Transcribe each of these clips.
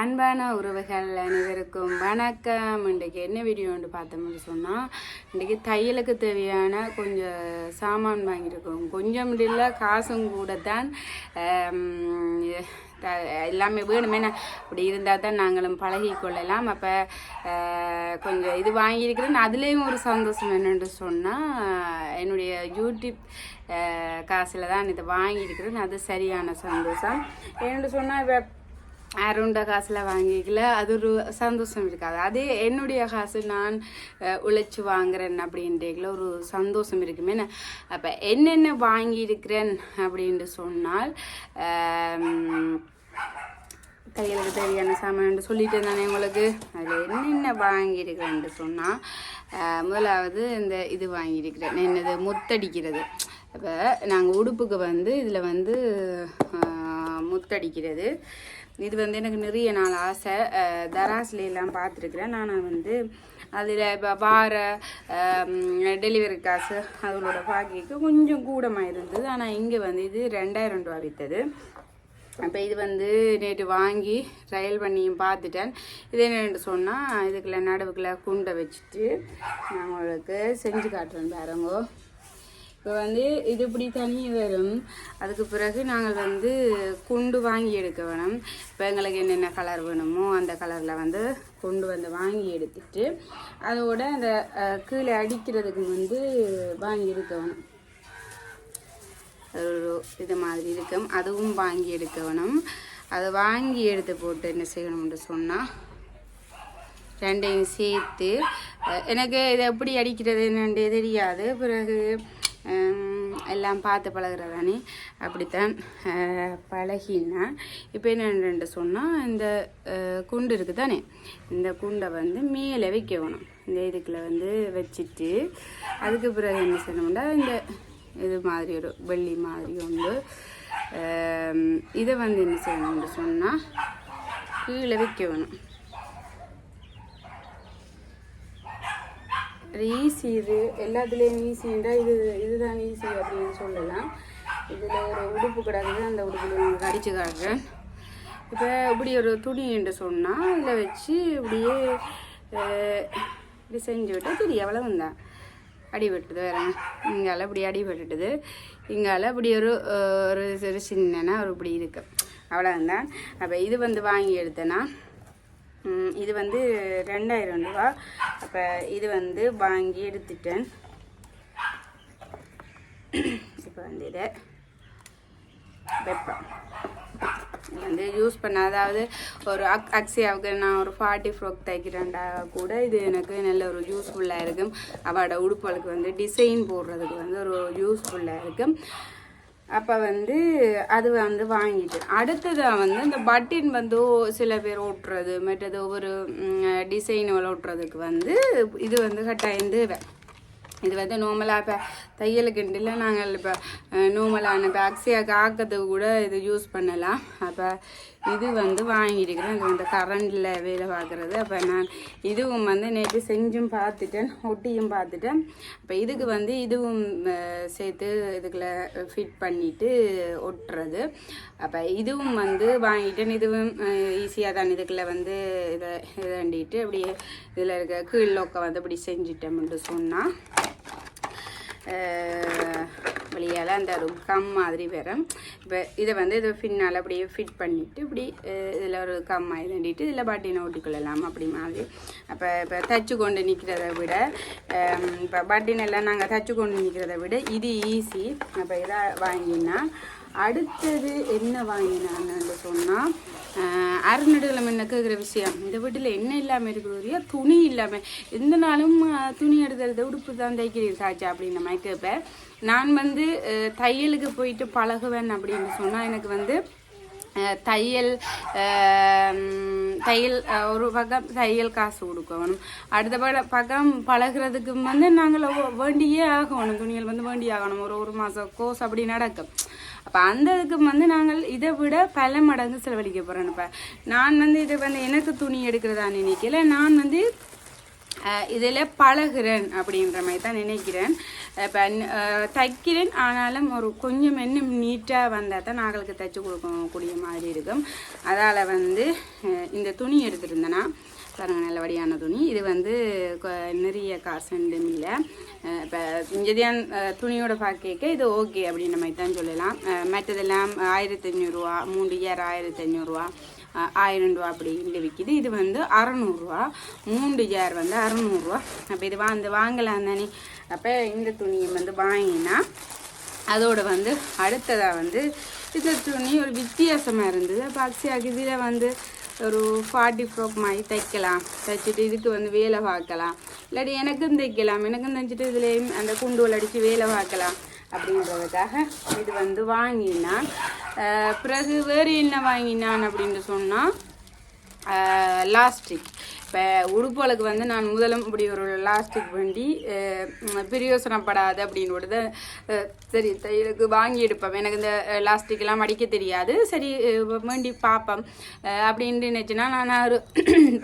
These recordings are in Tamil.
அன்பான உறவுகள் அனைவருக்கும் வணக்கம். இன்றைக்கு என்ன வீடியோன்னு பார்த்தோம்னு சொன்னால், இன்றைக்கி தையலுக்கு தேவையான கொஞ்சம் சாமான் வாங்கியிருக்கோம். கொஞ்சம் இல்லை, காசும் கூட தான். எல்லாமே வேணுமே, அப்படி இருந்தால் தான் நாங்களும் பழகி கொள்ளலாம். அப்போ கொஞ்சம் இது வாங்கியிருக்கிறேன். அதுலேயும் ஒரு சந்தோஷம் என்னென்று சொன்னால், என்னுடைய யூடியூப் காசில் தான் இதை வாங்கியிருக்கிறேன். அது சரியான சந்தோஷம். என்னென்னு சொன்னால், இப்போ அருண்ட காசில் வாங்கிக்கல, அது ஒரு சந்தோஷம் இருக்காது. அதே என்னுடைய காசு நான் உழைச்சி வாங்குறேன் அப்படின்றதுல ஒரு சந்தோஷம் இருக்குமே. அப்போ என்னென்ன வாங்கியிருக்கிறேன் அப்படின்ட்டு சொன்னால், தையலுக்கு தேவையான சாமான் சொல்லிட்டு தானே உங்களுக்கு. அதில் என்னென்ன வாங்கியிருக்கிறேன்ட்டு சொன்னால், முதலாவது இந்த இது வாங்கியிருக்கிறேன். என்னது, முத்தடிக்கிறது. அப்போ நாங்கள் உடுப்புக்கு இதில் முத்தடிக்கிறது. இது எனக்கு நிறைய நாள் ஆசை. தராஸ்லாம் பார்த்துருக்குறேன். நான் அதில் இப்போ வார டெலிவரி காசு அதோட பாக்கிக்கு கொஞ்சம் கூடமாக இருந்தது. ஆனால் இங்கே இது 2000 ரூபா விற்றது. அப்போ இது நேற்று வாங்கி ட்ரையல் பண்ணியும் பார்த்துட்டேன். இது என்னென்னு சொன்னால், இதுக்குள்ள நடுவுக்குள்ள குண்டை வச்சுட்டு நான் உங்களுக்கு செஞ்சு காட்டுறேன் பாருங்கோ. இப்போ இது இப்படி தனி வரும். அதுக்கு பிறகு நாங்கள் குண்டு வாங்கி எடுக்க வேணும். இப்போ எங்களுக்கு என்னென்ன கலர் வேணுமோ அந்த கலரில் கொண்டு வாங்கி எடுத்துட்டு அதோட அந்த கீழே அடிக்கிறதுக்கு வாங்கி எடுக்க வேணும். ஒரு இது மாதிரி இருக்கும், அதுவும் வாங்கி எடுக்க வேணும். அதை வாங்கி எடுத்து போட்டு என்ன செய்யணும்னு சொன்னால், ரெண்டையும் சேர்த்து, எனக்கு இதை எப்படி அடிக்கிறது என்னன்றே தெரியாது. பிறகு எல்லாம் பார்த்து பழகிறதானே, அப்படித்தான் பழகினேன். இப்போ என்னென்னு சொன்னால், இந்த குண்டு இருக்குது தானே, இந்த குண்டை மேலே வைக்கணும். இந்த இதுக்குள்ள வச்சுட்டு அதுக்கு பிறகு என்ன செய்யணும்னா, இந்த இது மாதிரி ஒரு வெள்ளி மாதிரி உண்டு. இதை என்ன செய்யணும்னு சொன்னால், கீழே வைக்க வேணும். ஈஸி, இது எல்லாத்துலேயும் ஈஸின்றா இதுதான் ஈஸி அப்படின்னு சொல்லலாம். இதில் ஒரு உடுப்பு கிடக்குது, அந்த உடுப்பில் உங்களுக்கு அடித்து காட்டுறேன். இப்போ இப்படி ஒரு துணி என்று சொன்னால் இதில் வச்சு இப்படியே இப்படி செஞ்சு விட்டு சரி எவ்வளவுந்தான் அடி வெட்டுது. வேற இங்கால இப்படி அடி வெட்டுது, இங்கால இப்படி ஒரு சின்னனா ஒரு இப்படி இருக்கு, அவ்வளோந்தான். அப்போ இது வாங்கி எடுத்தேன்னா, இது 2000 ரூபா. அப்போ இது வாங்கி எடுத்துட்டேன். இப்போ இதை வெப்பம் யூஸ் பண்ண, அதாவது ஒரு அக்ஸியாவுக்கு நான் ஒரு 40 ஃப்ராக் தைக்கிறேன்டா கூட இது எனக்கு நல்ல ஒரு யூஸ்ஃபுல்லாக இருக்கும். அவளோட உடுப்புகளுக்கு டிசைன் போடுறதுக்கு ஒரு யூஸ்ஃபுல்லாக இருக்கும். அப்போ அது வாங்கிட்டு அடுத்ததாக இந்த பட்டின் சில பேர் ஓட்டுறது, மற்றது ஒவ்வொரு டிசைன் ஓட்டுறதுக்கு இது கட்டாயம் தேவை. இது நார்மலாக இப்போ தையலுக்குண்டில் நாங்கள் இப்போ நார்மலான இப்போ அக்ஸியாவுக்கு ஆக்கிறதுக்கு கூட இது யூஸ் பண்ணலாம். அப்போ இது வாங்கியிருக்கிறேன். இது கரண்டில் வேலை பார்க்குறது. அப்போ நான் இதுவும் நேற்று செஞ்சும் பார்த்துட்டேன், ஒட்டியும் பார்த்துட்டேன். அப்போ இதுக்கு இதுவும் சேர்த்து இதுக்குள்ள ஃபிட் பண்ணிவிட்டு ஒட்டுறது. அப்போ இதுவும் வாங்கிட்டேன். இதுவும் ஈஸியாக தான். இதுக்குள்ள இதை வேண்டிட்டு அப்படியே இதில் இருக்க கீழ் லோக்கை இப்படி செஞ்சிட்டோம்னு சொன்னால் வழியால் அந்த ஒரு கம் மாதிரி வரும். இப்போ இதை இதை பின்னால் அப்படியே ஃபிட் பண்ணிவிட்டு இப்படி இதில் ஒரு கம் மாதிரி வேண்டிட்டு இதில் பட்டினை ஓட்டிக்கொள்ளலாம் அப்படி மாதிரி. அப்போ இப்போ தைச்சு கொண்டு நிற்கிறத விட, இப்போ பட்டினெல்லாம் நாங்கள் தைச்சு கொண்டு நிற்கிறத விட இது ஈஸி. அப்போ இதை வாங்கினா அடுத்தது என்ன வாங்கினான்னு சொன்னால், அரைநடுவில் என்ன கேட்குற விஷயம், இந்த வீட்டில் என்ன இல்லாமல் இருக்கிற துணி இல்லாமல் எந்த நாளும் துணி எடுக்கிறது உடுப்பு தான் தைக்கிறீங்க சாச்சா அப்படின்னு மாதிரி கேட்பேன். நான் தையலுக்கு போயிட்டு பழகுவேன் அப்படின்னு சொன்னால், எனக்கு தையல் ஒரு பக்கம் தையல் காசு கொடுக்கணும், அடுத்த பக்கம் பழகிறதுக்கு நாங்கள் வேண்டியே ஆகணும். துணிகள் வேண்டியே ஆகணும். ஒரு மாதம் கோர்ஸ் அப்படி நடக்கும். அப்போ அந்த இதுக்கு நாங்கள் இதை விட பல மடங்கு செலவழிக்க போகிறோம். இப்போ நான் இது எனக்கு துணி எடுக்கிறதா நினைக்கல. நான் இதில் பழகிறேன் அப்படின்ற மாதிரி தான் நினைக்கிறேன். இப்போ தைக்கிறேன், ஆனாலும் ஒரு கொஞ்சம் இன்னும் நீட்டாக வந்தால் தான் நாங்களுக்கு தைச்சி கொடுக்கக்கூடிய மாதிரி இருக்கும். அதால் வந்து இந்த துணி எடுத்துருந்தேன்னா பாருங்க, நல்லபடியான துணி. இது வந்து நிறைய காசுண்டும் இல்லை. இப்போ இங்கேதான் துணியோட பார்க்க இது ஓகே அப்படின்ற மாதிரி தான் சொல்லலாம். மற்றதெல்லாம் 1500 ரூபா, 3 இயர் 1500 ரூபா, 1000 ரூபா அப்படின்ட்டு விற்கிது. இது வந்து 600 ரூபா, 3 ஜார் வந்து 600 ரூபா. அப்போ இது வாங்கலாம் தானே. அப்போ இந்த துணியை வந்து வாங்கினா அதோட வந்து அடுத்ததாக வந்து இந்த துணி ஒரு வித்தியாசமாக இருந்தது. அப்போ அக்ஸியாக்கு இதில் வந்து ஒரு 40 ஃப்ராக் மாதிரி தைக்கலாம், தைச்சிட்டு இதுக்கு வந்து வேலை பார்க்கலாம், இல்லாட்டி எனக்கும் தைக்கலாம், எனக்கும் தைச்சிட்டு இதுலேயும் அந்த குண்டுவல் அடித்து வேலை பார்க்கலாம் அப்படின்றதுக்காக இது வந்து வாங்கினான். பிறகு வேறு என்ன வாங்கினான் அப்படின்னு சொன்னால் லாஸ்டிக். இப்போ உடுப்புகளுக்கு வந்து நான் முதலும் இப்படி ஒரு லாஸ்டிக் வண்டி பிரயோசனப்படாது அப்படின்னு சரி தையலுக்கு வாங்கி எடுப்பேன். எனக்கு இந்த லாஸ்டிக்கெல்லாம் மடிக்க தெரியாது, சரி வேண்டி பார்ப்பேன் அப்படின்ட்டு நினச்சின்னா நான் ஒரு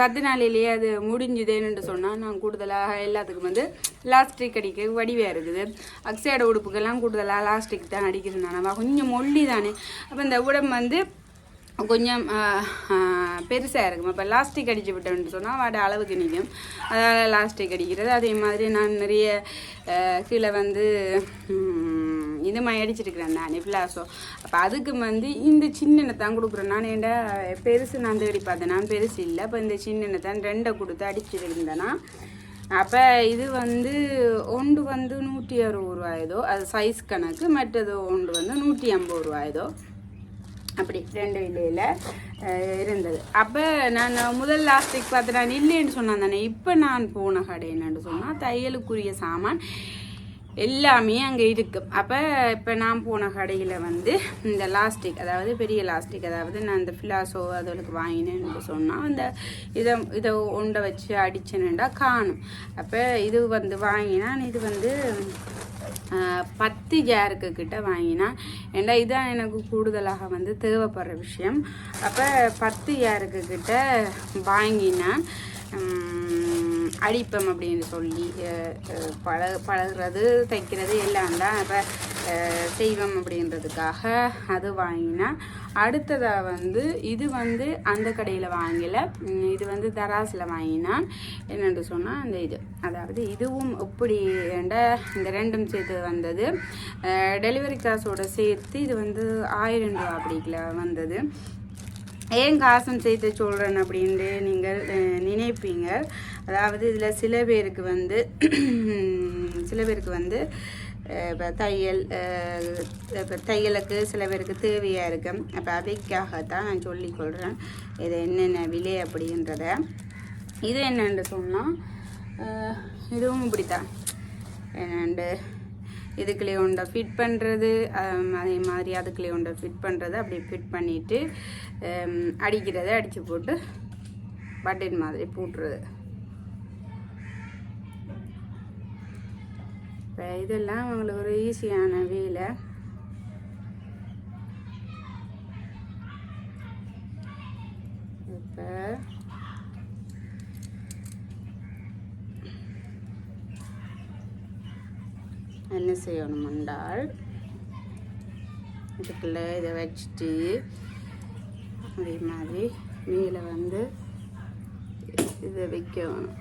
10 நாளிலேயே அது முடிஞ்சுதுன்னு சொன்னால் நான் கூடுதலாக எல்லாத்துக்கும் வந்து லாஸ்டிக் அடிக்க வடிவாக இருக்குது. அக்ஸையோட உடுப்புக்கெல்லாம் கூடுதலாக லாஸ்டிக் தான் அடிக்கிறது. நான் கொஞ்சம் மொல்லி தானே, அப்போ இந்த உடம்பு வந்து கொஞ்சம் பெருசாக இருக்கும். இப்போ லாஸ்டிக் அடித்து விட்டோம்னு சொன்னால் வாட அளவுக்கு நிற்கும், அதால் லாஸ்டிக் அடிக்கிறது. அதே மாதிரி நான் நிறைய கீழே வந்து இது மாதிரி அடிச்சிருக்கிறேன் நான் ஃபிளாஸோ. அப்போ அதுக்கு வந்து இந்த சின்னனை தான் கொடுக்குறேன் நான். ஏன்டா பெருசு நான் தேடி பார்த்தேன், நான் பெருசு இல்லை. அப்போ இந்த சின்னனை தான் 2 கொடுத்து அடிச்சிருந்தேன்னா, அப்போ இது வந்து ஒன்று வந்து 160 ரூபாயதோ, அது சைஸ் கணக்கு. மற்றது ஒன்று வந்து 150 ரூபாயதோ, அப்படி 2 விலையில் இருந்தது. அப்போ நான் முதல் லாஸ்டிக் பார்த்து நான் இல்லைன்னு சொன்னேன் தானே. இப்போ நான் போன கடை என்னன்னு சொன்னால் தையலுக்குரிய சாமான் எல்லாமே அங்கே இருக்கும். அப்போ இப்போ நான் போன கடையில் வந்து இந்த லாஸ்டிக், அதாவது பெரிய லாஸ்டிக், அதாவது நான் இந்த ஃபிலாஸோ அதோளுக்கு வாங்கினேன்னு சொன்னால் அந்த இதை ஒன்றை வச்சு அடிச்சேன்னுண்டா காணும். அப்போ இது வந்து வாங்கினான். இது வந்து 10 ஜாருக்கு கிட்ட வாங்கினான். ஏன்னா இதுதான் எனக்கு கூடுதலாக வந்து தேவைப்படுற விஷயம். அப்போ 10 ஜாருக்கு கிட்ட வாங்கினான். அடிப்பம் அப்படின்னு சொல்லி பழகிறது தைக்கிறது எல்லாம் தான் இப்போ செய்வோம் அப்படின்றதுக்காக அது வாங்கினா. அடுத்ததாக வந்து இது வந்து அந்த கடையில் வாங்கலை, இது வந்து தராசில் வாங்கினான். என்னென்று சொன்னால் அந்த இது, அதாவது இதுவும் இப்படி இந்த 2ம் சேர்த்து வந்தது. டெலிவரி காசோட சேர்த்து இது வந்து 1000 ரூபா அப்படிக்கல வந்தது. ஏன் காசும் சேர்த்து சொல்கிறேன் அப்படின்ட்டு நீங்கள் நினைப்பீங்க. அதாவது இதில் சில பேருக்கு வந்து இப்போ தையலுக்கு சில பேருக்கு தேவையாக இருக்கும். அப்போ அதைக்காகத்தான் நான் சொல்லிக்கொள்கிறேன் இது என்னென்ன விலை அப்படின்றத. இது என்னென்று சொன்னால் இதுவும் இப்படித்தான். என்னண்டு இதுக்குள்ளே ஒன்றை ஃபிட் பண்ணுறது, அதே மாதிரி அதுக்குள்ளே ஒன்றை ஃபிட் பண்ணுறது, அப்படி ஃபிட் பண்ணிவிட்டு அடிக்கிறத அடித்து போட்டு பட்டன் மாதிரி போட்டுறது. இப்போ இதெல்லாம் அவங்களுக்கு ஒரு ஈஸியான வேலை. இப்போ என்ன செய்யணும் என்றால், இதுக்குள்ளே இதை வச்சுட்டு அதே மாதிரி மேலே வந்து இதை வைக்கணும்.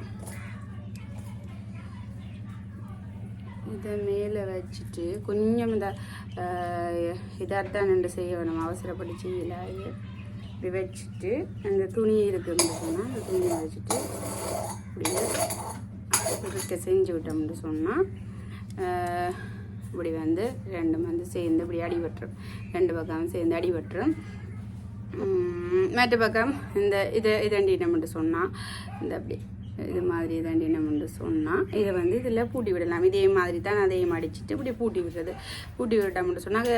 இதை மேலே வச்சுட்டு கொஞ்சம் இந்த இதாகத்தான் நின்று செய்யணும், அவசரப்பட்டு செய்யல. இப்படி வச்சுட்டு அந்த துணி இருக்குன்னு சொன்னால் அந்த துணியை வச்சுட்டு இப்படியே இதுக்கு செஞ்சு விட்டோம்னு சொன்னால் இப்படி வந்து 2ம் வந்து சேர்ந்து இப்படி அடிபட்டுரும். 2 பக்கம் சேர்ந்து அடிபட்டுரும். மற்ற பக்கம் இந்த இதண்டினம்னு சொன்னால் இந்த அப்படி இது மாதிரி இதண்டினம்னு சொன்னால் இதை வந்து இதில் பூட்டி விடலாம். இதே மாதிரி தான் அதையும் அடிச்சுட்டு இப்படி பூட்டி விட்டோம்னு சொன்னால்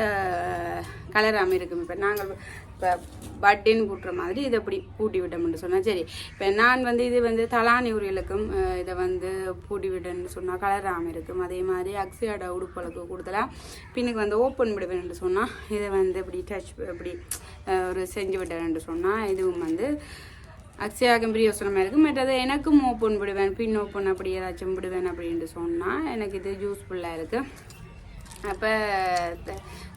கலராமல் இருக்கும். இப்போ நாங்கள் இப்போ பட்டின்னு பூட்டுற மாதிரி இதை இப்படி பூட்டி விட்டோம்னு சொன்னால் சரி. இப்போ நான் வந்து இது வந்து தலானி உரியலுக்கும் இதை வந்து பூட்டி விட்டேன்னு சொன்னால் கலராமல் இருக்கும். அதே மாதிரி அக்ஸியோட உடுப்பளுக்கு கொடுத்தலாம் பின்னுக்கு வந்து ஓப்பன் விடுவேன்னு சொன்னால் இதை வந்து இப்படி டச் இப்படி ஒரு செஞ்சு விட்டேன்னு சொன்னால் இதுவும் வந்து அக்ஷயாவுக்கும் பிரியோசனமாக இருக்குது. மற்றது எனக்கும் ஓப்பன் விடுவேன், பின் ஓப்பன் அப்படி ஏதாச்சும் விடுவேன் அப்படின்ட்டு சொன்னால் எனக்கு இது யூஸ்ஃபுல்லாக இருக்குது. அப்போ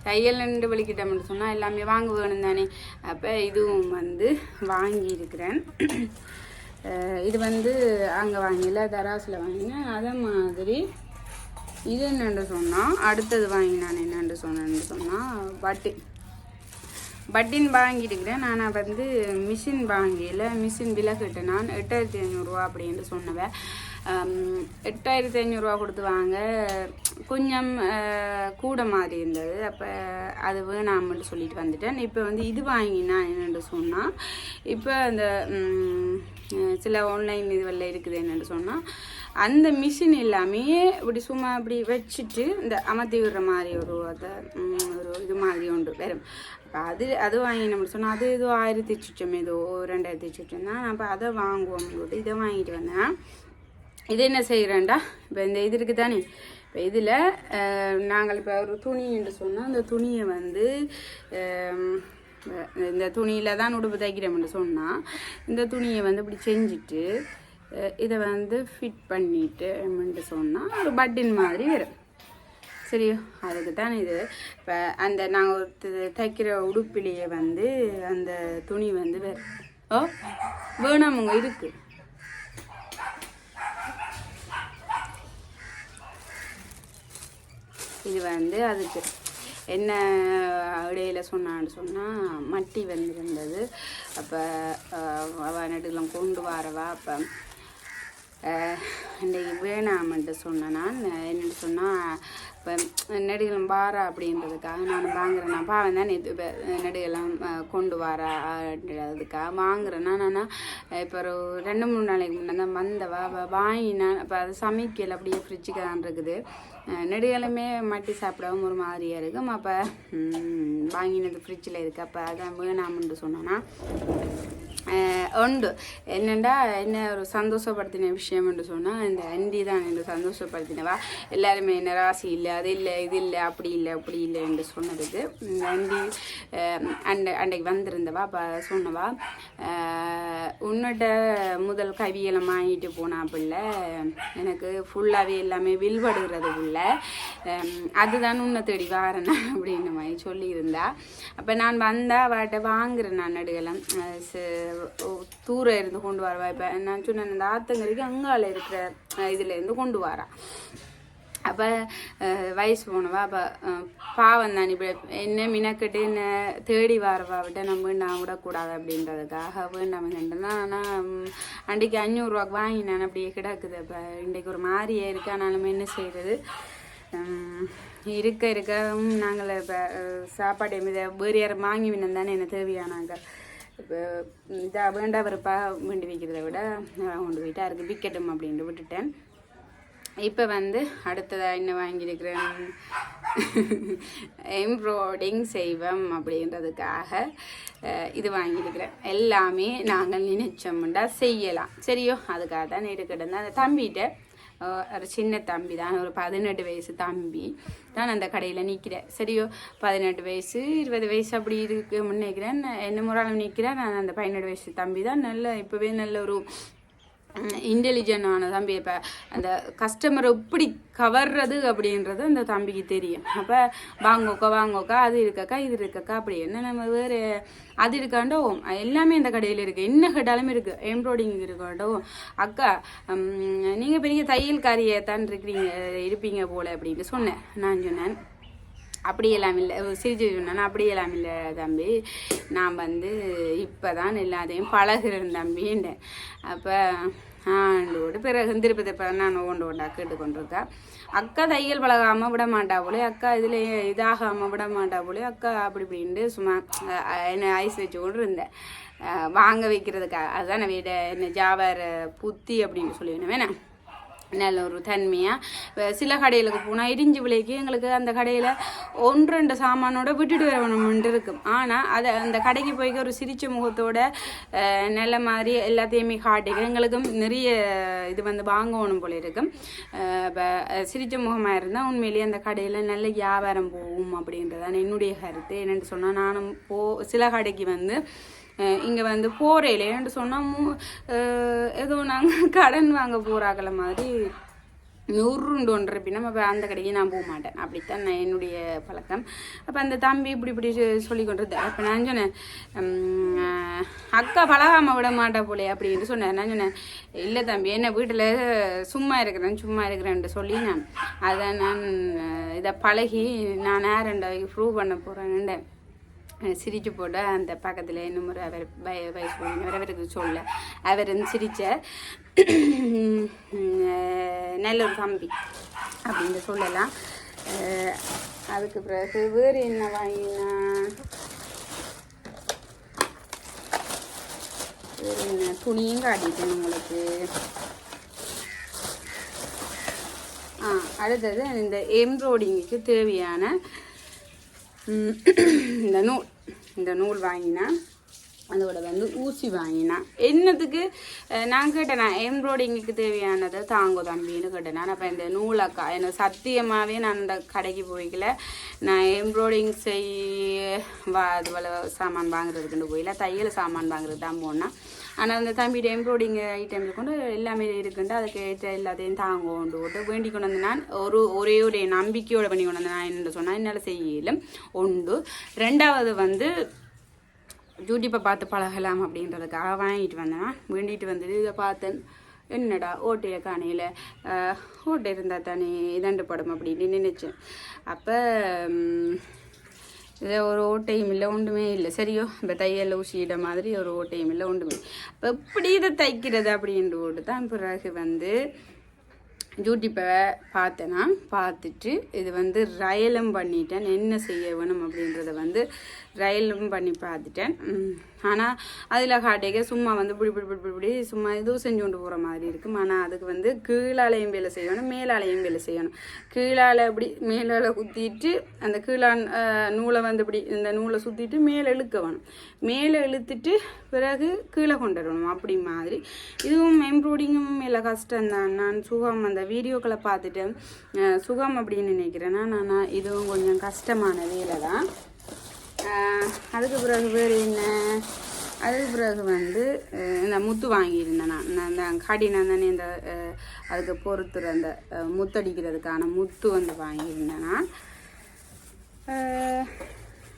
தையல் நின்று வலிக்கிட்டோம்னு சொன்னால் எல்லாமே வாங்க வேணும் தானே. அப்போ இதுவும் வந்து வாங்கியிருக்கிறேன். இது வந்து அங்கே வாங்கல, தராசில் வாங்கினேன். அதே மாதிரி இது என்னென்று சொன்னால் அடுத்தது வாங்கினான் என்னென்று சொன்னால் பட்டின் வாங்கிட்டுக்கிறேன். நான் வந்து மிஷின் வாங்கல, மிஷின் விலகிட்டேன். நான் 8500 அப்படின்ட்டு சொன்னவன். 8500 கொடுத்து வாங்க கொஞ்சம் கூட மாதிரி இருந்தது. அப்போ அது வேணாம்னு சொல்லிட்டு வந்துட்டேன். இப்போ வந்து இது வாங்கினா என்னென்று சொன்னால் இப்போ அந்த சில ஆன்லைன் இதுவெல்லாம் இருக்குது என்னென்னு சொன்னால் அந்த மிஷின் எல்லாமே இப்படி சும்மா இப்படி வச்சுட்டு இந்த அமர்த்தி விடுற மாதிரி ஒரு இது மாதிரி ஒன்று வரும். அப்போ அது வாங்கினோம்னு சொன்னால் அது ஏதோ 1000 சுற்றம் ஏதோ 2000 சுற்றம் தான். அப்போ அதை வாங்குவோம் போட்டு இதை வாங்கிட்டு வந்தேன். இது என்ன செய்கிறேன்டா, இப்போ இந்த இது இருக்குது தானே, இப்போ இதில் நாங்கள் இப்போ ஒரு துணி என்று சொன்னால் அந்த துணியை வந்து இந்த துணியில் தான் உடுப்பு தைக்கிறோம்னு சொன்னால் இந்த துணியை வந்து இப்படி செஞ்சுட்டு இதை வந்து ஃபிட் பண்ணிட்டு சொன்னால் ஒரு பட்டின் மாதிரி வரும். சரியோ, அதுக்கு தான் இது. இப்போ அந்த நாங்கள் தைக்கிற உடுப்பிலேயே வந்து அந்த துணி வந்து வேணாமுங்க இருக்குது. இது வந்து அதுக்கு என்ன இடையில சொன்னான்னு சொன்னால் மட்டி வந்துருந்தது. அப்போ அவள் நடுலாம் கொண்டு வரவா. அப்போ இன்றைக்கி வேணாமன்ட்டு சொன்னேன். நான் என்னென்னு சொன்னால் இப்போ நெடுகளும் வாரா அப்படின்றதுக்காக நான் வாங்குறேன். நான் பாவம் தான் நெடுகெல்லாம் கொண்டு வாரான்றதுக்காக வாங்குறேன்னா நான் இப்போ ஒரு 2-3 நாளைக்கு முன்னே தான் வந்தவா வாங்கினேன். இப்போ அது சமைக்கல அப்படியே ஃப்ரிட்ஜுக்கு தான் இருக்குது. நெடுகளுமே மட்டி சாப்பிடவும் ஒரு மாதிரியாக இருக்கும். அப்போ வாங்கினது ஃப்ரிட்ஜில் இருக்குது. அப்போ அதான் வேணாமன்ட்டு சொன்னேன்னா உண்டு. என்னென்னா என்ன ஒரு சந்தோஷப்படுத்தின விஷயம் என்று சொன்னால் இந்த அண்டி தான் என்னை சந்தோஷப்படுத்தினவா. எல்லாருமே என்ன ராசி இல்லை, அது இல்லை, இது இல்லை, அப்படி இல்லை என்று சொன்னதுக்கு இந்த அண்டி அன்றைக்கு வந்திருந்தவா. அப்போ சொன்னவா, உன்னிட்ட முதல் கவியெல்லாம் வாங்கிட்டு போனா பிள்ளை எனக்கு ஃபுல்லாகவே எல்லாமே வில்வடுகிறது பிள்ளை, அதுதான் உன்னை தேடி வாரேன் அப்படின்ற மாதிரி சொல்லியிருந்தா. அப்போ நான் வந்தால் அவட்ட வாங்குறேன். நான் நடுகலாம் தூரம் இருந்து கொண்டு வரவா. இப்போ நான் சொன்னேன் இந்த ஆத்தங்கரைக்கு அங்கால இருக்கிற இதுலேருந்து கொண்டு வரா. அப்போ வயசு போனவா. அப்போ பாவம் தான் இப்போ என்ன மினக்கிட்டு என்ன தேடி வரவா விட்ட நம்ம நான் விடக்கூடாது அப்படின்றதுக்காக வேண்டாம் வேண்டாம். ஆனால் அன்றைக்கு 500 ரூபாய்க்கு வாங்கினேன் அப்படியே கிடக்குது. அப்போ இன்றைக்கு ஒரு மாதிரியே இருக்கு. ஆனாலும் என்ன செய்கிறது, இருக்க நாங்கள் இப்போ சாப்பாடு வேறு யாரும் வாங்கி வினன் தானே என்ன தேவையானாங்க. இப்போ இதாக வேண்டாம் வெறுப்பா வேண்டி வைக்கிறத விட கொண்டு போயிட்டா இருக்குது விற்கட்டும் அப்படின்ட்டு விட்டுட்டேன். இப்போ வந்து அடுத்ததாக என்ன வாங்கியிருக்கிறேன், எம்ப்ராய்டிங் செய்வோம் அப்படின்றதுக்காக இது வாங்கியிருக்கிறேன். எல்லாமே நாங்கள் நினைச்சோம்டா செய்யலாம். சரியோ, அதுக்காக தான் இருக்கிறது. அந்த தம்பிகிட்ட ஒரு சின்ன தம்பி தான், ஒரு 18 வயசு தம்பி தான் அந்த கடையில் நிற்கிறேன். சரியோ, 18 வயசு 20 வயசு அப்படி இருக்கு நினைக்கிறேன். என்ன முறாலும் நிற்கிறேன். நான் அந்த 18 வயசு தம்பி தான் நல்ல இப்போவே நல்ல ஒரு இன்டெலிஜென்டான தம்பி. இப்போ அந்த கஸ்டமரை எப்படி கவர்றது அப்படின்றது அந்த தம்பிக்கு தெரியும். அப்போ வாங்கோக்கா அது இருக்கக்கா இது இருக்கக்கா அப்படி என்ன நம்ம வேறு அது இருக்காண்டோ எல்லாமே இந்த கடையில் இருக்குது. என்ன கேட்டாலுமே இருக்குது. எம்ப்ராய்டிங் இருக்காண்டோ அக்கா நீங்கள் பெரிய தையல்காரியை தான் இருப்பீங்க போல் அப்படின்ட்டு சொன்னேன். நான் சொன்னேன் அப்படியெல்லாம் இல்லை, சிரிச்சு சொன்னேன். அப்படியெல்லாம் இல்லை தம்பி, நான் வந்து இப்போ தான் எல்லாத்தையும் பழகிறேன் தம்பின்றேன். அப்போ ஆண்டோடு பிறகு திருப்பி நான் ஒண்டா கேட்டுக்கொண்டிருக்கா. அக்கா தையல் பழகாமல் விட மாட்டா போலே, அக்கா இதில் இதாகாமல் விட மாட்டா போலே, அக்கா அப்படி இப்படின்ட்டு சும்மா என்ன ஐஸ் வச்சு கொண்டு இருந்தேன் வாங்க வைக்கிறதுக்காக. அதுதான் நான் என்ன ஜாவர் புத்தி அப்படின்னு சொல்லிவினேன். வேணா நல்ல ஒரு தன்மையாக சில கடைகளுக்கு போனால் இடிஞ்சு விலைக்கு எங்களுக்கு அந்த கடையில் 1-2 சாமானோட விட்டுட்டு வரணும்னு இருக்கும். ஆனால் அதை அந்த கடைக்கு போய் ஒரு சிரிச்ச முகத்தோட நல்ல மாதிரி எல்லாத்தையுமே காட்டிக்க எங்களுக்கும் நிறைய இது வந்து வாங்கணும் போல இருக்கும். இப்போ சிரிச்ச முகமாக இருந்தால் உண்மையிலேயே அந்த கடையில் நல்ல வியாபாரம் போகும் அப்படின்றதான் என்னுடைய கருத்து. என்னென்னு சொன்னால் நானும் சில கடைக்கு வந்து இங்கே வந்து போகிறேன்னு சொன்னால் ஏதோ நாங்கள் கடன் வாங்க போகிறாங்கள மாதிரி 100 பின்ன நம்ம அந்த கடைக்கு நான் போக மாட்டேன். அப்படித்தான் நான் என்னுடைய பழக்கம். அப்போ அந்த தம்பி இப்படி சொல்லி கொண்டிருந்தேன். அப்போ நான் சொன்னேன், அக்கா பழகாமல் விட மாட்டா போலே அப்படின்னு சொன்னேன். நான் சொன்னேன், இல்லை தம்பி, என்ன வீட்டில் சும்மா இருக்கிறேன்ட்டு சொல்லி அதை நான் இதை பழகி நான் 2 ப்ரூவ் பண்ண போகிறேன்னு சிரிச்சு போட அந்த பக்கத்தில் இன்னும் ஒரு அவர் வயசு அவருக்கு சொல்ல அவர் சிரிச்ச நல்ல ஒரு தம்பி அப்படின்னு சொல்லலாம். அதுக்கு பிறகு வேறு என்ன வாங்கினா வேறு என்ன துணியும் காட்டிட்டேன் உங்களுக்கு. அடுத்தது இந்த எம்ப்ராய்டிங்க்கு தேவையான இந்த நூல் வாங்கினா, அதோட வந்து ஊசி வாங்கினா. என்னத்துக்கு நான் கேட்டேன், எம்ப்ராய்டிங்க்கு தேவையானதை தாங்கோ தம்பின்னு கேட்டேன். அப்போ இந்த நூலக்கா எனக்கு சத்தியமாகவே நான் அந்த கடைக்கு போய்க்கல. நான் எம்ப்ராய்டிங் அதுபோல் சாமான் வாங்குறதுக்குன்னு போயில, தையல் சாமான் வாங்குறது தான் போனால். ஆனால் அந்த தம்பியோட எம்ப்ராய்டிங் ஐட்டம் கொண்டு எல்லாமே இருக்குன்ட்டு அதுக்கு ஏற்ற எல்லாத்தையும் தாங்கோண்டு போட்டு வேண்டி கொண்டு வந்து நான் ஒரே நம்பிக்கையோட பண்ணி கொண்டு வந்து நான் என்ன சொன்னால் என்னால் செய்யலும் உண்டு. 2வது வந்து யூடியூப்பை பார்த்து பழகலாம் அப்படின்றதுக்காக வாங்கிட்டு வந்தேன். வேண்டிட்டு வந்துட்டு இதை பார்த்தேன், என்னடா ஓட்டையை காணையில் ஓட்டை இருந்தால் தானே இதண்டு படம் அப்படின்னு நினைச்சேன். அப்போ இதை ஒரு ஓட்டையும் இல்லை, ஒன்றுமே இல்லை. சரியோ, இப்போ தையல் ஊசியிட மாதிரி ஒரு ஓட்டையும் இல்லை, ஒன்றுமே. அப்போ எப்படி இதை தைக்கிறது அப்படின்ற போட்டு தான் பிறகு வந்து யூடியூப்பை பார்த்தேன்னா பார்த்துட்டு இது வந்து ரயலும் பண்ணிட்டேன். என்ன செய்ய வேணும் அப்படின்றத வந்து ரயலும் பண்ணி பார்த்துட்டேன். ஆனால் அதில் காட்டிக்க சும்மா வந்து இப்படி சும்மா இதுவும் செஞ்சு கொண்டு போகிற மாதிரி இருக்கும். ஆனால் அதுக்கு வந்து கீழாலையும் வேலை செய்யணும், மேலாலையும் வேலை செய்யணும். கீழால் இப்படி மேலால் குத்திட்டு அந்த நூலை வந்து இப்படி இந்த நூலை சுற்றிட்டு மேலே இழுக்க வேணும். மேலே இழுத்துட்டு பிறகு கீழே கொண்டு வரணும். அப்படி மாதிரி இதுவும் எம்ப்ராய்டிங்கும் மேலே கஷ்டம்தான். நான் சுகம் அந்த வீடியோக்களை பார்த்துட்டு சுகம் அப்படின்னு நினைக்கிறேன்னா நான் இதுவும் கொஞ்சம் கஷ்டமான வேலை தான். அதுக்கு பிறகு வேறு என்ன, அதுக்கு பிறகு வந்து இந்த முத்து வாங்கியிருந்தேன். நான் இந்த கடினம் தானே இந்த அதுக்கு பொறுத்துற அந்த முத்தடிக்கிறதுக்கான முத்து வந்து வாங்கியிருந்தேன் நான்.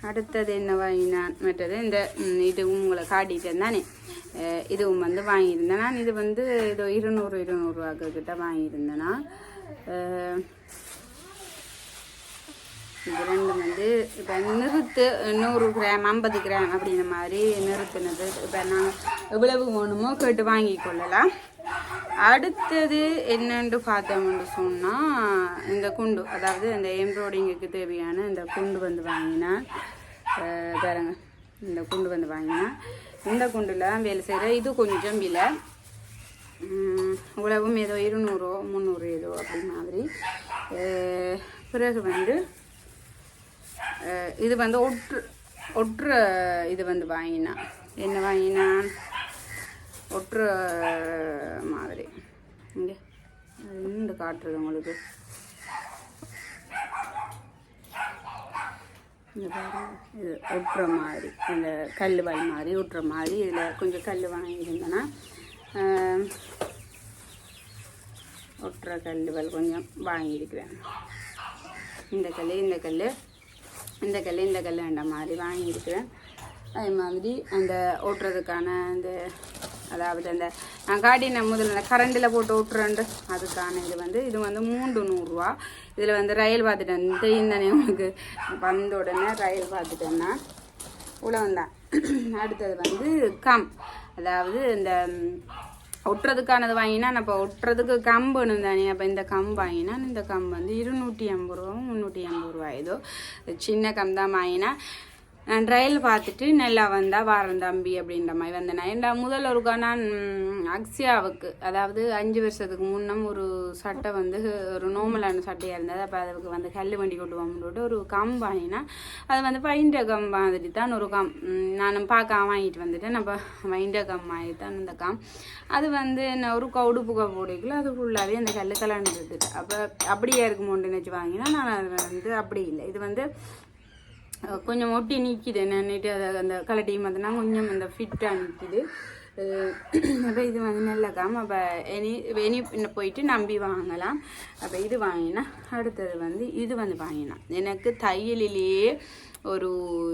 அடுத்தது என்ன வாங்கினான், மற்றது இந்த இதுவும் உங்களை காட்டிட்டேன் தானே, இதுவும் வந்து வாங்கியிருந்தேன் நான். இது வந்து இதோ 200 ரூபாய்க்கிட்ட வாங்கியிருந்தேன் நான். இது 2 வந்து இப்போ நிறுத்து 100 கிராம் 50 கிராம் அப்படின்ற மாதிரி நிறுத்தினது. இப்போ நாங்கள் எவ்வளவு வேணுமோ கேட்டு வாங்கி கொள்ளலாம். அடுத்தது என்னென்று பார்த்தோம்னு சொன்னால் இந்த குண்டு, அதாவது இந்த எம்ப்ராய்டிங்குக்கு தேவையான இந்த குண்டு வந்து வாங்கினா பாருங்க. இந்த குண்டு வந்து வாங்கினா இந்த குண்டில் தான் வேலை செய்கிற. இது கொஞ்சம் விலை, உழவும் ஏதோ 200 300 ஏதோ அப்படி மாதிரி. பிறகு வந்து இது வந்து ஒற்ற இது வந்து வாங்கினான். என்ன வாங்கினான், ஒற்ற மாதிரி. இங்கே இந்த காட்டுறது உங்களுக்கு இந்த பாருங்க, இது ஒட்டுற மாதிரி இந்த கல்லுவாய் மாதிரி ஒட்டுற மாதிரி. இதில் கொஞ்சம் கல் வாங்கியிருந்தேன்னா ஒட்டுற கல்லுவல் கொஞ்சம் வாங்கியிருக்கிறேன். இந்த கல் அந்த மாதிரி வாங்கியிருக்கிறேன். அதே மாதிரி அந்த ஓட்டுறதுக்கான அந்த அதாவது அந்த நான் காட்டின முதல்ல கரண்டில் போட்டு ஓட்டுறேன்ட்டு அதுக்கான இது வந்து 300 ரூபா. இதில் வந்து ரயில் பார்த்துட்டேன் தெரியும் தானே உங்களுக்கு, வந்த உடனே ரயில் பார்த்துட்டேன்னா உழவந்தான். அடுத்தது வந்து கம், அதாவது இந்த ஒட்டுறதுக்கானது வாங்கினா நான் இப்போ ஒட்டுறதுக்கு கம்புன்னு தானே. அப்போ இந்த கம் வாங்கினா இந்த கம் வந்து 250 ரூபா 350 ரூபா ஏதோ சின்ன கம் தான் வாங்கினா. நான் ட்ரையல் பார்த்துட்டு நல்லா வந்தால் வாரம் தம்பி அப்படின்ற மாதிரி வந்தேன். ஏன்டா முதல்ல ஒருக்கா நான் அக்ஸியாவுக்கு, அதாவது 5 வருஷத்துக்கு முன்னம் ஒரு சட்டை வந்து ஒரு நோமலான சட்டையாக இருந்தது. அப்போ அதுக்கு வந்து கல் வண்டி கொண்டு போகும்போது ஒரு கம் வாங்கினா அது வந்து வைண்ட கம் மாதிரி தான் ஒரு கம் நான் பார்க்க வாங்கிட்டு வந்துட்டேன். நம்ம வைண்ட கம் மாதிரி தான் அந்த கம். அது வந்து என்ன ஒரு உடுப்புக்கா போடுக்கல, அது ஃபுல்லாகவே அந்த கல் கலந்துட்டு. அப்போ அப்படியே இருக்குமோன்னு நினச்சி வாங்கினா நான் அது வந்து அப்படி இல்லை. இது வந்து கொஞ்சம் ஒட்டி நிற்கிது நின்றுட்டு அதை அந்த கலட்டியும் பார்த்தோன்னா கொஞ்சம் அந்த ஃபிட்டாக நிற்கிது. அப்போ இது வந்து நல்லக்காம். அப்போ இனி போயிட்டு நம்பி வாங்கலாம். அப்போ இது வாங்கினா அடுத்தது வந்து இது வந்து வாங்கினா எனக்கு தையலிலேயே ஒரு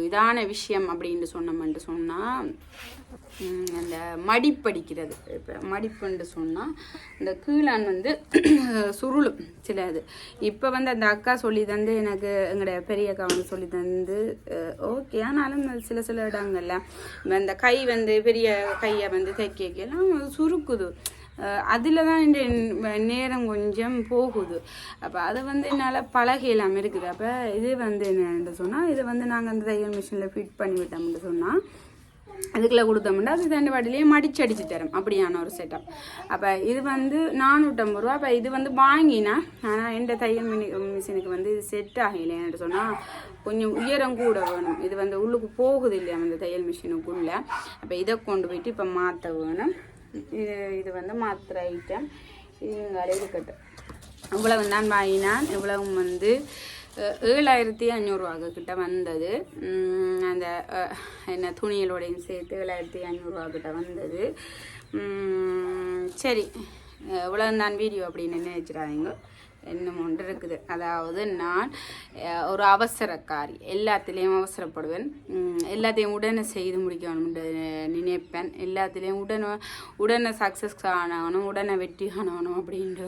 இதான விஷயம் அப்படின்னு சொன்னால் அந்த மடிப்படிக்கிறது. இப்போ மடிப்புன்னு சொன்னால் இந்த கீழான் வந்து சுருளும் சில இது. இப்போ வந்து அந்த அக்கா சொல்லி தந்து எனக்கு எங்களுடைய பெரிய அக்கா வந்து சொல்லி தந்து ஓகே. ஆனாலும் சில இடங்கள்ல அந்த கை வந்து பெரிய கையை வந்து தைக்கலாம் சுருக்குது. அதில் தான் இந்த நேரம் கொஞ்சம் போகுது. அப்போ அதை வந்து என்னால் பழகையெல்லாம் இருக்குது. அப்போ இது வந்து என்னென்னு சொன்னால் இது வந்து நாங்கள் அந்த தையல் மிஷினில் ஃபிட் பண்ணி விட்டோம்னு சொன்னால் அதுக்குள்ளே கொடுத்தோம்னா அது தண்டு வாட்டிலேயே மடிச்சு தரும் அப்படியான ஒரு செட்டப். அப்போ இது வந்து 450 ரூபா. அப்போ இது வந்து வாங்கினா ஆனால் எந்த தையல் மிஷினுக்கு வந்து இது செட் ஆகலைன்னு சொன்னால் கொஞ்சம் உயரம் கூட வேணும். இது வந்து உள்ளுக்கு போகுது இல்லையா அந்த தையல் மிஷினுக்குள்ளே. அப்போ இதை கொண்டு போயிட்டு இப்போ மாற்ற வேணும். இது வந்து மாத்திரை ஐட்டம் இதுங்களே இருக்கட்டும். இவ்வளவு தான் வாங்கினான். இவ்வளவும் வந்து 7500 கிட்ட வந்தது. அந்த என்ன துணிகளோடையும் சேர்த்து 7500 கிட்ட வந்தது. சரி இவ்வளவு தான் வீடியோ அப்படின்னு நினைச்சிடாதீங்க. இன்னும் ஒன்று இருக்குது. அதாவது நான் ஒரு அவசரக்காரி, எல்லாத்துலேயும் அவசரப்படுவேன். எல்லாத்தையும் உடனே செய்து முடிக்கணும்னு நினைப்பேன். எல்லாத்துலேயும் உடனே சக்ஸஸ் ஆனவனும் உடனே வெற்றி ஆனவனும் அப்படின்ற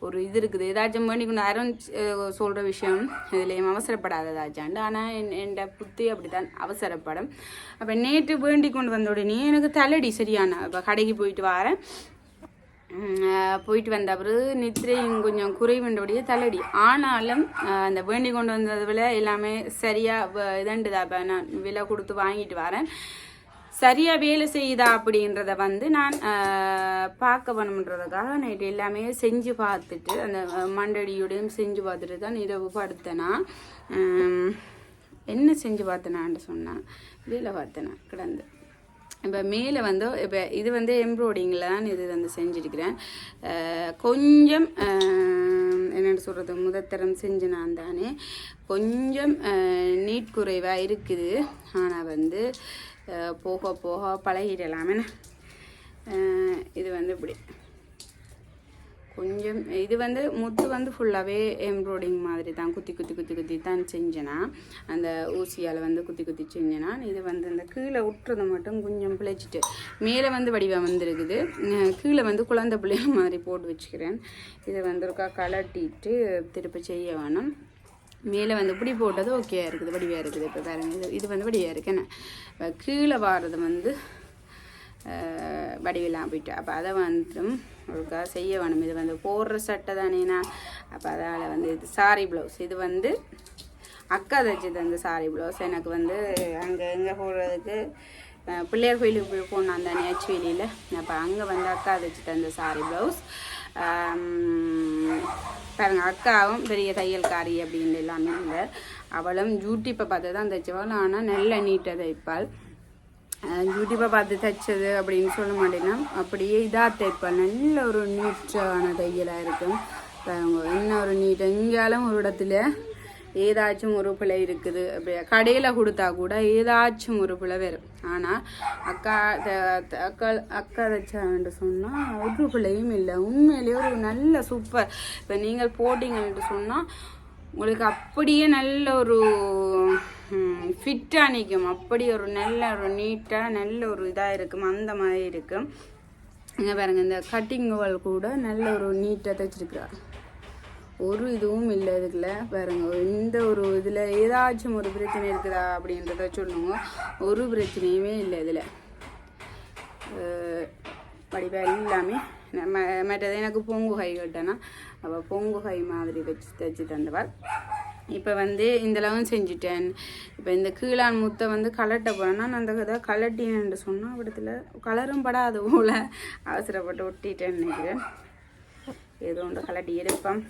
ஒரு இது இருக்குது. ஏதாச்சும் வேண்டிக்கணும் யாரும் சொல்கிற விஷயம் இதுலேயும் அவசரப்படாததாச்சாண்டு. ஆனால் என் புத்தி அப்படி தான் அவசரப்படும். அப்போ நேற்று வேண்டி கொண்டு வந்த உடனே எனக்கு தலைடி சரியான. இப்போ கடைக்கு போயிட்டு வந்த பிறகு நித்திரையும் கொஞ்சம் குறைவுண்டோடைய தலைடி. ஆனாலும் அந்த வேண்டி கொண்டு வந்தது விலை எல்லாமே சரியாக இதண்டுதா. இப்போ நான் விலை கொடுத்து வாங்கிட்டு வரேன். சரியாக வேலை செய்யுதா அப்படின்றத வந்து நான் பார்க்க வேணுன்றதுக்காக நைட்டு எல்லாமே செஞ்சு பார்த்துட்டு அந்த மண்டடியோடையும் செஞ்சு பார்த்துட்டு தான் இரவு படுத்தேனா. என்ன செஞ்சு பார்த்தேனான்னு சொன்னால் வேலை பார்த்தேனா கிடந்து. இப்போ மேலே வந்து இப்போ இது வந்து எம்ப்ராய்டிங்கில் தான் இது வந்து செஞ்சுருக்கிறேன். கொஞ்சம் என்னென்னு சொல்கிறது முதத்தரம் செஞ்சு நான் தானே கொஞ்சம் நீட் குறைவாக இருக்குது. ஆனால் வந்து போக போக பழகிடலாமே. இது வந்து இப்படி கொஞ்சம் இது வந்து முத்து வந்து ஃபுல்லாகவே எம்ப்ராய்டிங் மாதிரி தான் குத்தி தான் செஞ்சேனா. அந்த ஊசியால் வந்து குத்தி செஞ்சேனா. இது வந்து இந்த கீழே விட்டுறதை மட்டும் கொஞ்சம் பிழைச்சிட்டு மேலே வந்து வடிவம் வந்துருக்குது. கீழே வந்து குழந்தை பிள்ளைங்க மாதிரி போட்டு வச்சுக்கிறேன். இதை வந்து ஒருக்கா கலட்டிட்டு திருப்பி செய்ய வேணும். மேலே வந்து இப்படி போட்டது ஓகே இருக்குது, வடிவாக இருக்குது. இப்போ பாருங்க இது வந்து வடிவாக இருக்கு. என்ன கீழே வாரது வந்து வடிவெல்லாம் போயிட்டு அப்போ அதை வந்து ஒருக்கா செய்ய வேணும். இது வந்து போடுற சட்டை தானேனா. அப்போ அதால் வந்து இது சாரி ப்ளவுஸ். இது வந்து அக்கா தைச்சது அந்த சாரி ப்ளவுஸ். எனக்கு வந்து எங்கே போடுறதுக்கு பிள்ளையார் கோயிலுக்கு போனோம் அந்த நேச்சுவலியில். அப்போ அங்கே வந்து அக்கா தைச்சி தந்த சாரி ப்ளவுஸ். பாருங்க அக்காவும் பெரிய தையல்காரி அப்படின்னு எல்லாமே இல்லை. அவளும் யூடியூப்பை பார்த்து தான் தைச்சவாள். ஆனால் நல்ல நீட்டாக தைப்பாள். யூடியூப்பை பார்த்து தைச்சது அப்படின்னு சொல்ல மாட்டேன்னா அப்படியே இதாக தைப்பாள். நல்ல ஒரு நீட்டான தையலாக இருக்கும். என்ன ஒரு நீட் எங்கேயாலும் ஒரு இடத்துல ஏதாச்சும் ஒரு பிழை இருக்குது. அப்படியே கடையில் கொடுத்தா கூட ஏதாச்சும் ஒரு பிழை வரும். ஆனால் அக்கா தைச்சான்னு சொன்னால் ஒரு பிழையும் இல்லை. உண்மையிலேயே ஒரு நல்ல சூப்பர். இப்போ நீங்கள் போட்டிங்கன்னு சொன்னால் உங்களுக்கு அப்படியே நல்ல ஒரு ஃபிட்டாக நிற்கும். அப்படி ஒரு நல்ல ஒரு நீட்டாக நல்ல ஒரு இதாக இருக்கும். அந்த மாதிரி இருக்கும். இங்கே பாருங்கள் இந்த கட்டிங்குகள் கூட நல்ல ஒரு நீட்டாக தைச்சிருக்கிறார். ஒரு இதுவும் இல்லை இதுக்குள்ள. பாருங்க இந்த ஒரு இதில் ஏதாச்சும் ஒரு பிரச்சனை இருக்குதா அப்படின்றத சொல்லுங்க. ஒரு பிரச்சனையுமே இல்லை இதில். படிப்பாக எல்லாமே மற்றது எனக்கு பொங்கு கை கட்டேன்னா அப்போ பொங்கு கை மாதிரி தைச்சி தந்தவர். இப்போ வந்து இந்தளவும் செஞ்சுட்டேன். இப்போ இந்த கீழான் முத்தை வந்து கலட்ட போகிறேன்னா நான் அந்த கதை கலட்டின்னு சொன்னால் இடத்துல கலரும் படாது போல் அவசரப்பட்டு ஒட்டிட்டேன்னு நினைக்கிறேன். ஏதோ ஒன்று கலட்டி எடுப்பேன்.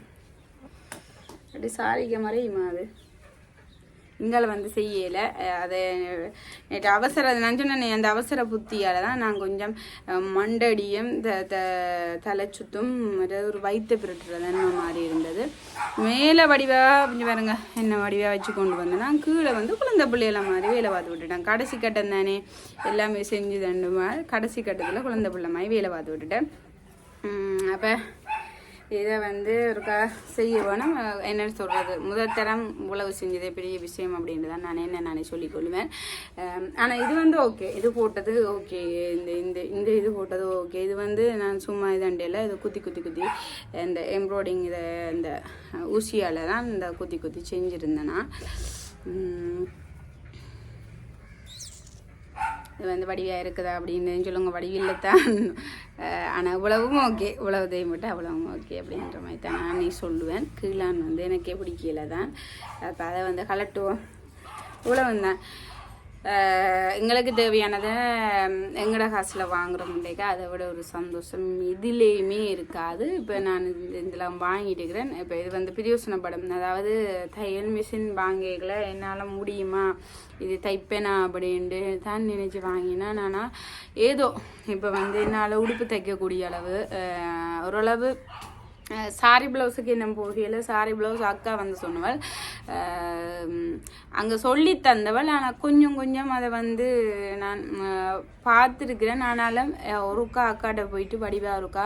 அப்படி சாரிக்க மாதிரியுமா அது இங்கே வந்து செய்யலை. அதை நேற்று நான் சொன்னேன் அந்த அவசர புத்தியால் தான் நான் கொஞ்சம் மண்டடியும் தலை சுத்தும் ஒரு வயிற்று பிறட்டுறது என்ன மாதிரி இருந்தது. மேலே வடிவாக கொஞ்சம் பாருங்க என்ன வடிவாக வச்சு கொண்டு வந்தேன். நான் கீழே வந்து குழந்தை பிள்ளையெல்லாம் மாதிரி வேலை பார்த்து விட்டுட்டேன். கடைசி கட்டம் தானே எல்லாமே செஞ்சு தண்டுமா கடைசி கட்டத்தில் குழந்தை பிள்ளை மாதிரி வேலை பார்த்து விட்டுட்டேன். அப்போ இதை வந்து ஒருக்கா செய்ய வேணும். என்னென்னு சொல்கிறது, முதல் தரம் உழவு செஞ்சதே பெரிய விஷயம் அப்படின்ட்டு தான் நானே சொல்லிக்கொள்வேன். ஆனால் இது வந்து ஓகே, இது போட்டது ஓகே, இந்த இது போட்டது ஓகே. இது வந்து நான் சும்மா இதண்டையில் இது குத்தி இந்த எம்ப்ராய்டிங் இதை இந்த ஊசியால் தான் இந்த குத்தி செஞ்சுருந்தேன்னா. இது வந்து வடிவாக இருக்குதா அப்படின்னு சொல்லுங்க. வடிவில் தான், ஆனால் இவ்வளவும் ஓகே, இவ்வளவு தெய்வம் மட்டும் அவ்வளவும் ஓகே அப்படின்ற மாதிரி தான் நானே சொல்லுவேன். கீழான் வந்து எனக்கே பிடிக்கல தான். அப்போ அதை வந்து கலட்டுவோம். இவ்வளவு தான் எங்களுக்கு தேவையானதை எங்களோட காசில் வாங்குகிறோம்டேக்கா அதை விட ஒரு சந்தோஷம் இதுலேயுமே இருக்காது. இப்போ நான் இதில் வாங்கிட்டு இருக்கிறேன். இப்போ இது வந்து பிரயோசனப்படும். அதாவது தையல் மிஷின் வாங்கிக்கல என்னால் முடியுமா, இது தைப்பேனா அப்படின்ட்டு தான் நினச்சி வாங்கினா நானா ஏதோ இப்போ வந்து என்னால் உடுப்பு தைக்கக்கூடிய அளவு ஓரளவு சாரி ப்ளவுஸுக்கு என்ன போகையில் சாரி ப்ளவுஸ் அக்கா வந்து சொன்னவள் அங்கே சொல்லி தந்தவள். ஆனால் கொஞ்சம் அதை வந்து நான் பார்த்துருக்கிறேன். ஆனாலும் ஒருக்கா அக்காட்ட போயிட்டு வடிவாக இருக்கா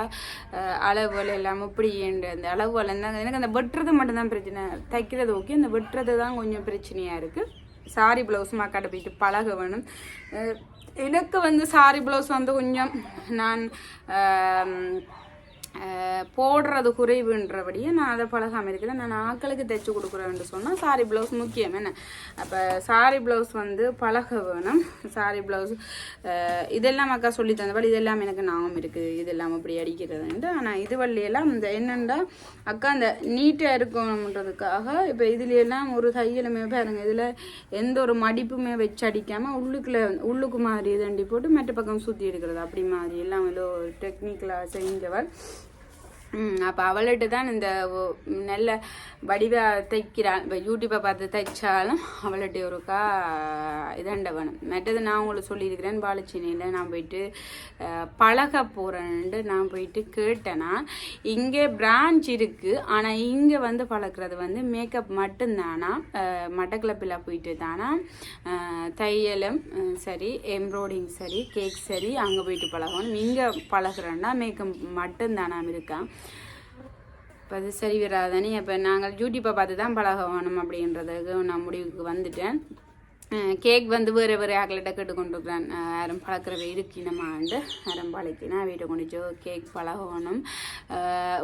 அளவுகள் எல்லாம் இப்படி அந்த அளவுகள் இருந்தால் எனக்கு அந்த வெட்டுறது மட்டும்தான் பிரச்சனை. தைக்கிறது ஓகே, அந்த வெட்டுறது தான் கொஞ்சம் பிரச்சனையாக இருக்குது. சாரி ப்ளவுஸும் அக்காட்ட போயிட்டு பழக வேணும். எனக்கு வந்து சாரி ப்ளவுஸ் வந்து கொஞ்சம் நான் போடுறது குறைவுன்றபடியே நான் அதை பழகாமல் இருக்கிறேன். நான் ஆக்களுக்கு தைச்சி கொடுக்குறேன்னு சொன்னால் சாரி ப்ளவுஸ் முக்கியம் என்ன. அப்போ சாரி ப்ளவுஸ் வந்து பழக வேணும். சாரி ப்ளவுஸ் இதெல்லாம் அக்கா சொல்லி தந்தபடி இதெல்லாம் எனக்கு ஞாபகம் இருக்குது, இதெல்லாம் அப்படி அடிக்கிறதுன்ட்டு. ஆனால் இது வழியெல்லாம் இந்த என்னென்னா அக்கா அந்த நீட்டாக இருக்கணுன்றதுக்காக இப்போ இதுலையெல்லாம் ஒரு தையலுமே பாருங்க, இதில் எந்த ஒரு மடிப்புமே வச்சு அடிக்காமல் உள்ளுக்கு மாதிரி தண்டி போட்டு மற்ற பக்கம் சுற்றி எடுக்கிறது அப்படி மாதிரி எல்லாம் ஏதோ டெக்னிக்கலாக செஞ்சவள். அப்போ அவள்கிட்ட தான் இந்த நல்ல வடிவாக தைக்கிறாள். இப்போ யூடியூப்பை பார்த்து தைச்சாலும் அவள்கிட்ட ஒருக்கா இதாண்ட வேணும். மற்றது நான் உங்களுக்கு சொல்லியிருக்கிறேன், பாலச்சினியில் நான் போயிட்டு பழக போகிறேன்ட்டு நான் போயிட்டு கேட்டேன்னா இங்கே பிரான்ச் இருக்குது. ஆனால் இங்கே வந்து பழக்கிறது வந்து மேக்கப் மட்டும்தானா, மட்டக்களப்பில் போயிட்டு தானா தையலும் சரி, எம்ப்ராய்டிங் சரி, கேக் சரி அங்கே போயிட்டு பழகணும். இங்கே பழகிறேன்னா மேக்கப் மட்டும்தானா இருக்கான். இப்போ அது சரி வராதானே. இப்போ நாங்கள் யூடியூப்பை பார்த்து தான் பழக வேணும் அப்படின்றதுக்கு நான் முடிவுக்கு வந்துட்டேன். கேக் வந்து வேறு ஆக்கள்கிட்ட கேட்டு கொண்டு இருக்கிறேன். யாரும் பழக்கிறவ இருக்கினமாண்டு யாரும் பழக்கினா வீட்டை கொண்டுச்சோ கேக் பழகணும்.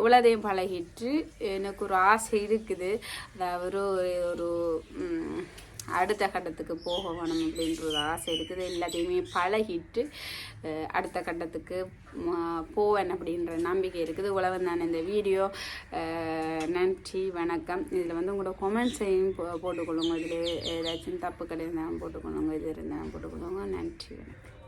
உலதையும் பழகிட்டு எனக்கு ஒரு ஆசை இருக்குது. அதாவது ஒரு அடுத்த கட்டத்துக்கு போக வேணும் அப்படின்ற ஒரு ஆசை இருக்குது. எல்லாத்தையுமே பழகிட்டு அடுத்த கட்டத்துக்கு போவேன் அப்படின்ற நம்பிக்கை இருக்குது. உழவன் நான் இந்த வீடியோ நன்றி, வணக்கம். இதில் வந்து உங்களோட கொமெண்ட்ஸையும் போட்டுக்கொள்ளுங்க. இதில் ஏதாச்சும் தப்பு கிடையாது போட்டுக்கொள்ளுங்க, இது இருந்தால் போட்டுக்கொள்ளுங்க. நன்றி, வணக்கம்.